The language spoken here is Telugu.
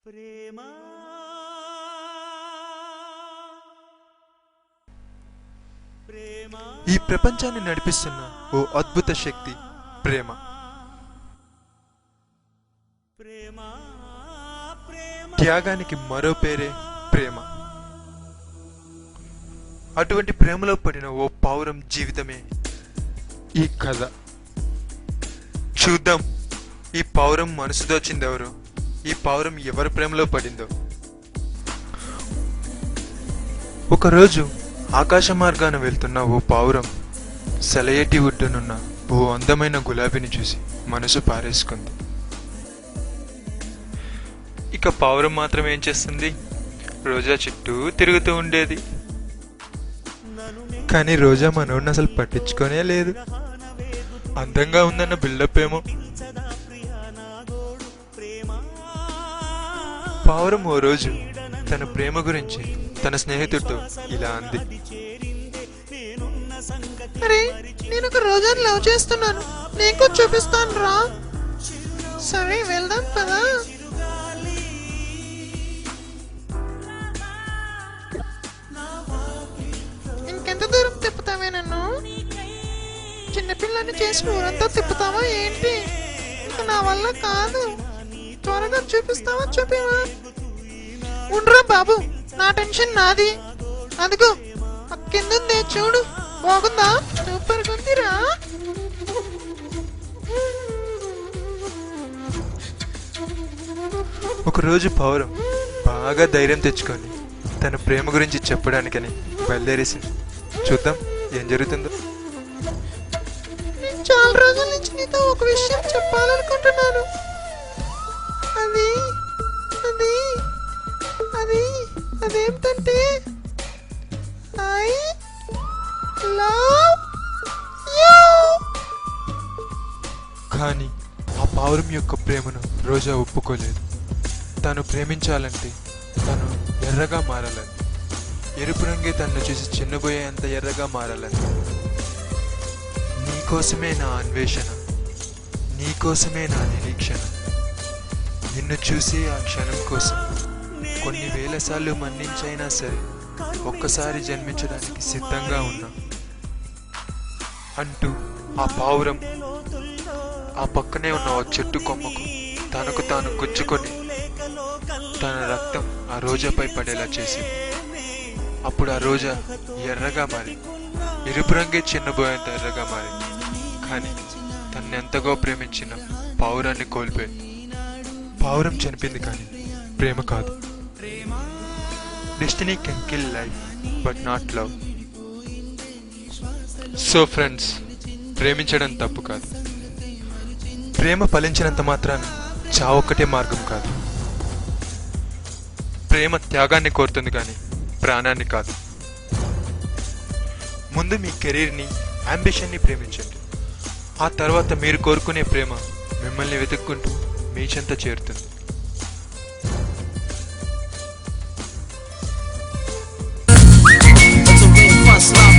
ప్రేమ ఈ ప్రపంచాన్ని నడిపిస్తున్న ఓ అద్భుత శక్తి ప్రేమ. త్యాగానికి మరో పేరే ప్రేమ. అటువంటి ప్రేమలో పడిన ఓ పావురం జీవితమే ఈ కథ. చూద్దాం ఈ పావురం మనసు దోచిందెవరో, ఈ పావురం ఎవరి ప్రేమలో పడిందో. ఒకరోజు ఆకాశ మార్గాన వెళ్తున్న ఓ పావురం సెలయేటి ఒడ్డునున్న ఓ అందమైన గులాబీని చూసి మనసు పారేసుకుంది. ఇక పావురం మాత్రం ఏం చేస్తుంది, రోజా చుట్టూ తిరుగుతూ ఉండేది. కానీ రోజా మనోడిని అసలు పట్టించుకోనే లేదు. అందంగా ఉందన్న బిల్డప్ ఏమో. పావురం ఓ రోజు తన ప్రేమ గురించి తన స్నేహితుడితో ఇలా అంది. అరే, నేను ఒక రోజాని లవ్ చేస్తున్నాను, నీకు చూపిస్తాను రా. సరే వెళ్దాం పదా. ఇంకెంత దూరం తిప్పుతావే నన్ను? చిన్నపిల్లని చేసి ఊరంతా తిప్పుతావా ఏంటి? ఇంక నా వల్ల కాదు, త్వరగా చూపిస్తావా? చూపివా? ఉండ్రా బాబు, నా టెన్షన్ నాది. అదిగో కిందుందే చూడు, బాగుందా? సూపర్ గుందిరా. ఒకరోజు పావురం బాగా ధైర్యం తెచ్చుకొని తన ప్రేమ గురించి చెప్పడానికని బయలుదేరేసింది. చూద్దాం ఏం జరుగుతుందో. నేను చాలా రోజుల నుంచి నీతో ఒక విషయం చెప్పాలనుకుంటున్నాను. అది అది అది అదేంటంటే ఐ లవ్ యూ. కానీ ఆ పావురం యొక్క ప్రేమను రోజా ఒప్పుకోలేదు. తను ప్రేమించాలంటే తను ఎర్రగా మారాలని, ఎరుపు రంగే తనను చూసి చిన్నబోయేంత ఎర్రగా మారాలని. నీకోసమే నా అన్వేషణ, నీకోసమే నా నిరీక్షణ, నిన్ను చూసి ఆ క్షణం కోసం కొన్ని వేల సార్లు మన్నించైనా సరే ఒక్కసారి జన్మించడానికి సిద్ధంగా ఉన్నా అంటూ ఆ పావురం ఆ పక్కనే ఉన్న ఒక చెట్టు కొమ్మకు తనకు తాను గుచ్చుకొని తన రక్తం ఆ రోజాపై పడేలా చేసింది. అప్పుడు ఆ రోజా ఎర్రగా మారి, ఎరుపు రంగే చిన్నబోయేంత ఎర్రగా మారింది. కానీ తన్ని ఎంతగా ప్రేమించిన పావురాన్ని కోల్పోయింది. పావురం చనిపోయింది కానీ ప్రేమ కాదు. Destiny can kill life but not love. So friends, ప్రేమించడం తప్పు కాదు. ప్రేమ ఫలించినంత మాత్రాన చావొక్కటే మార్గం కాదు. ప్రేమ త్యాగాన్ని కోరుతుంది కానీ ప్రాణాన్ని కాదు. ముందు మీ కెరీర్ని, అంబిషన్ని ప్రేమించండి. ఆ తర్వాత మీరు కోరుకునే ప్రేమ మిమ్మల్ని వెతుక్కుంటూ మీ చెంత చేరుతుంది. First love.